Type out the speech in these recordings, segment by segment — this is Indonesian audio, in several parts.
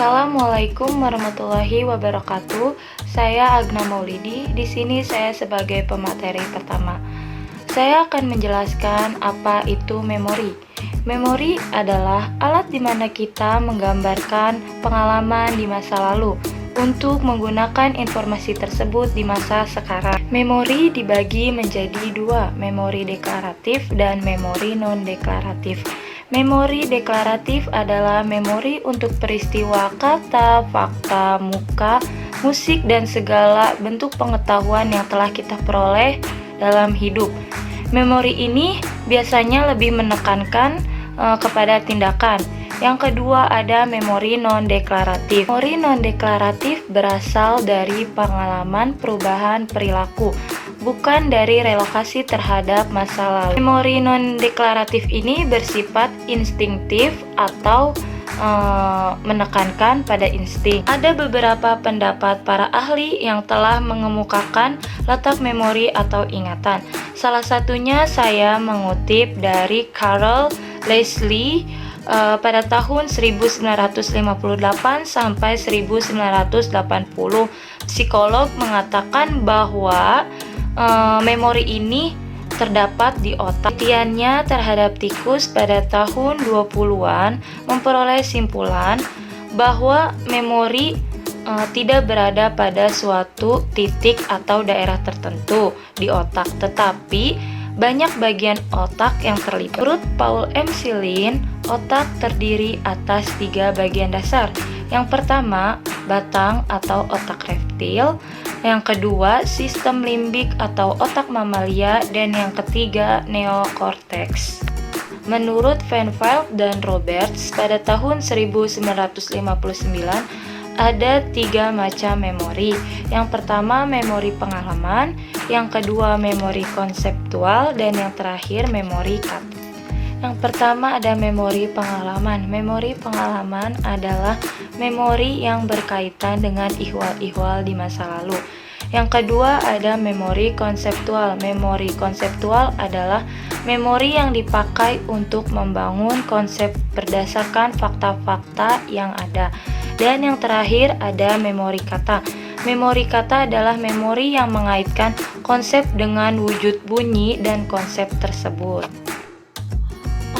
Assalamualaikum warahmatullahi wabarakatuh. Saya Agna Maulidi. Di sini saya sebagai pemateri pertama. Saya akan menjelaskan apa itu memori. Memori adalah alat di mana kita menggambarkan pengalaman di masa lalu untuk menggunakan informasi tersebut di masa sekarang. Memori dibagi menjadi dua, memori deklaratif dan memori non-deklaratif. Memori deklaratif adalah memori untuk peristiwa, kata, fakta, muka, musik, dan segala bentuk pengetahuan yang telah kita peroleh dalam hidup. Memori ini biasanya lebih menekankan kepada tindakan. Yang kedua ada memori non-deklaratif. Memori non-deklaratif berasal dari pengalaman perubahan perilaku, bukan dari relokasi terhadap masa lalu. Memori non-deklaratif ini bersifat instinktif atau menekankan pada insting. Ada beberapa pendapat para ahli yang telah mengemukakan letak memori atau ingatan. Salah satunya saya mengutip dari Carol Leslie pada tahun 1958 sampai 1980. Psikolog mengatakan bahwa memori ini terdapat di otak. Penelitiannya terhadap tikus pada tahun 20-an memperoleh simpulan bahwa memori tidak berada pada suatu titik atau daerah tertentu di otak, tetapi banyak bagian otak yang terlibat. Menurut Paul M. Silin, otak terdiri atas 3 bagian dasar. Yang pertama, batang atau otak reptil. Yang kedua, sistem limbik atau otak mamalia. Dan yang ketiga, neokortex. Menurut Van Veld dan Roberts, pada tahun 1959, ada 3 macam memori. Yang pertama, memori pengalaman. Yang kedua, memori konseptual. Dan yang terakhir, memori kata. Yang pertama ada memori pengalaman. Memori pengalaman adalah memori yang berkaitan dengan ihwal-ihwal di masa lalu. Yang kedua ada memori konseptual. Memori konseptual adalah memori yang dipakai untuk membangun konsep berdasarkan fakta-fakta yang ada. Dan yang terakhir ada memori kata. Memori kata adalah memori yang mengaitkan konsep dengan wujud bunyi dan konsep tersebut.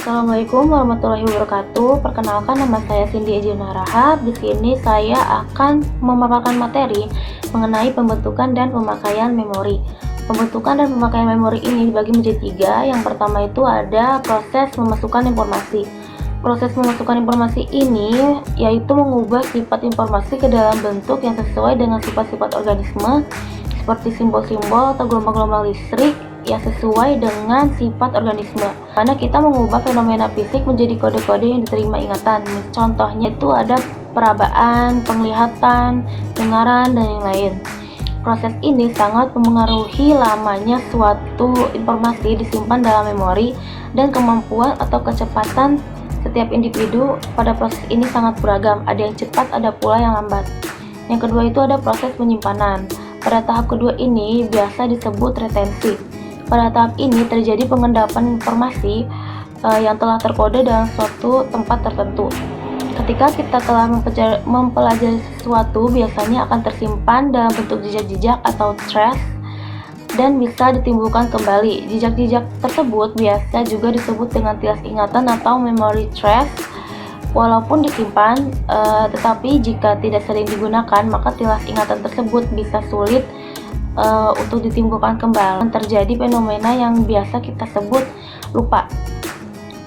Assalamualaikum warahmatullahi wabarakatuh. Perkenalkan, nama saya Cindy Ejina Rahab. Di sini saya akan memaparkan materi mengenai pembentukan dan pemakaian memori. Pembentukan dan pemakaian memori ini dibagi menjadi 3. Yang pertama itu ada proses memasukkan informasi. Proses memasukkan informasi ini yaitu mengubah sifat informasi ke dalam bentuk yang sesuai dengan sifat-sifat organisme seperti simbol-simbol atau gelombang-gelombang listrik yang sesuai dengan sifat organisme. Karena kita mengubah fenomena fisik menjadi kode-kode yang diterima ingatan. Contohnya itu ada perabaan, penglihatan, dengaran, dan yang lain. Proses ini sangat mempengaruhi lamanya suatu informasi disimpan dalam memori dan kemampuan atau kecepatan setiap individu pada proses ini sangat beragam. Ada yang cepat, ada pula yang lambat. Yang kedua itu ada proses penyimpanan. Pada tahap kedua ini biasa disebut retensi. Pada tahap ini terjadi pengendapan informasi yang telah terkode dalam suatu tempat tertentu. Ketika kita telah mempelajari sesuatu, biasanya akan tersimpan dalam bentuk jejak-jejak atau trace dan bisa ditimbulkan kembali. Jejak-jejak tersebut biasa juga disebut dengan tilas ingatan atau memory trace. Walaupun disimpan, tetapi jika tidak sering digunakan, maka tilas ingatan tersebut bisa sulit untuk ditimbulkan kembali. Terjadi fenomena yang biasa kita sebut lupa.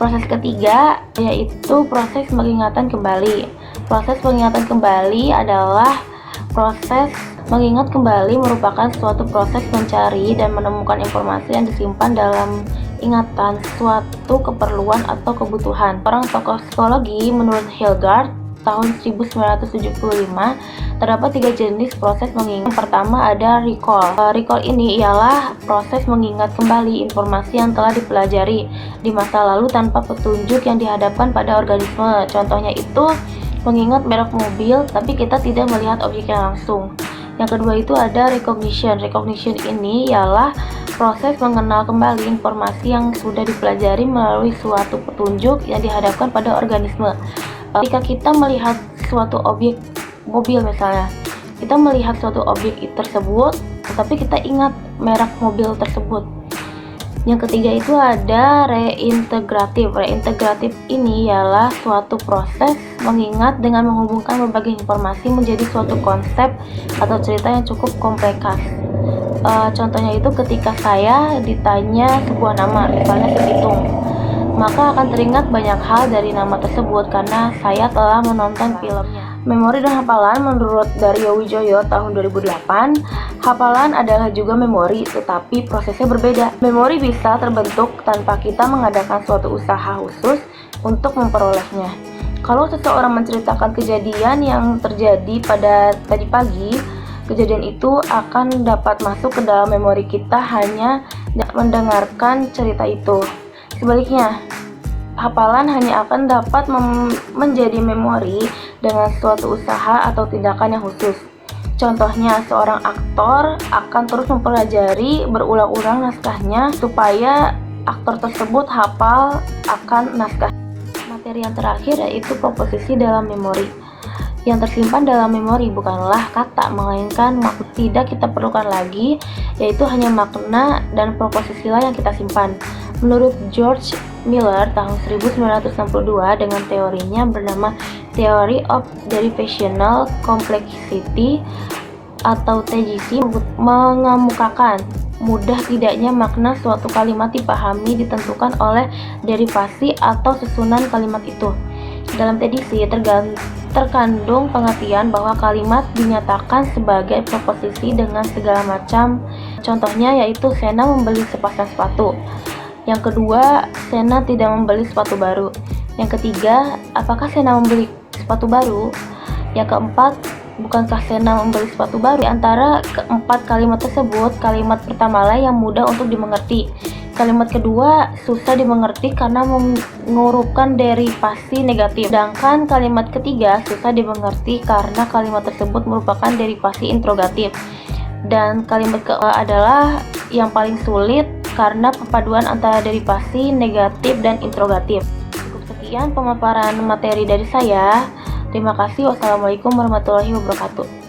Proses ketiga yaitu proses pengingatan kembali. Proses pengingatan kembali adalah proses mengingat kembali, merupakan suatu proses mencari dan menemukan informasi yang disimpan dalam ingatan suatu keperluan atau kebutuhan. Orang tokoh psikologi menurut Hilgard tahun 1975 terdapat 3 jenis proses mengingat. Yang pertama ada recall. Recall ini ialah proses mengingat kembali informasi yang telah dipelajari di masa lalu tanpa petunjuk yang dihadapkan pada organisme. Contohnya itu mengingat merek mobil tapi kita tidak melihat objeknya langsung. Yang kedua itu ada recognition. Recognition ini ialah proses mengenal kembali informasi yang sudah dipelajari melalui suatu petunjuk yang dihadapkan pada organisme. Jika kita melihat suatu objek mobil misalnya. Kita melihat suatu objek tersebut, tetapi kita ingat merek mobil tersebut. Yang ketiga itu ada reintegratif. Reintegratif ini ialah suatu proses mengingat dengan menghubungkan berbagai informasi menjadi suatu konsep atau cerita yang cukup kompleks. Contohnya itu ketika saya ditanya sebuah nama, misalnya Pitung, maka akan teringat banyak hal dari nama tersebut karena saya telah menonton filmnya. Memori dan hafalan menurut Daryo Wijoyo tahun 2008, hafalan adalah juga memori tetapi prosesnya berbeda. Memori bisa terbentuk tanpa kita mengadakan suatu usaha khusus untuk memperolehnya. Kalau seseorang menceritakan kejadian yang terjadi pada tadi pagi, kejadian itu akan dapat masuk ke dalam memori kita hanya mendengarkan cerita itu. Sebaliknya, hafalan hanya akan dapat menjadi memori dengan suatu usaha atau tindakan yang khusus. Contohnya, seorang aktor akan terus mempelajari berulang-ulang naskahnya supaya aktor tersebut hafal akan naskah. Materi yang terakhir yaitu proposisi dalam memori. Yang tersimpan dalam memori bukanlah kata, melainkan maksud. Tidak kita perlukan lagi, yaitu hanya makna dan proposisilah yang kita simpan. Menurut George Miller tahun 1962 dengan teorinya bernama Theory of Derivational Complexity atau TGC, mengemukakan mudah tidaknya makna suatu kalimat dipahami ditentukan oleh derivasi atau susunan kalimat itu. Dalam TDC terkandung pengertian bahwa kalimat dinyatakan sebagai proposisi dengan segala macam. Contohnya yaitu Sena membeli sepasang sepatu. Yang kedua, Sena tidak membeli sepatu baru. Yang ketiga, apakah Sena membeli sepatu baru? Yang keempat, bukankah Sena membeli sepatu baru? Di antara keempat kalimat tersebut, kalimat pertamalah yang mudah untuk dimengerti. Kalimat kedua susah dimengerti karena mengurupkan derivasi negatif. Sedangkan kalimat ketiga susah dimengerti karena kalimat tersebut merupakan derivasi interrogatif. Dan kalimat keempat adalah yang paling sulit karena perpaduan antara derivasi negatif dan interrogatif. Cukup sekian pemaparan materi dari saya. Terima kasih. Wassalamualaikum warahmatullahi wabarakatuh.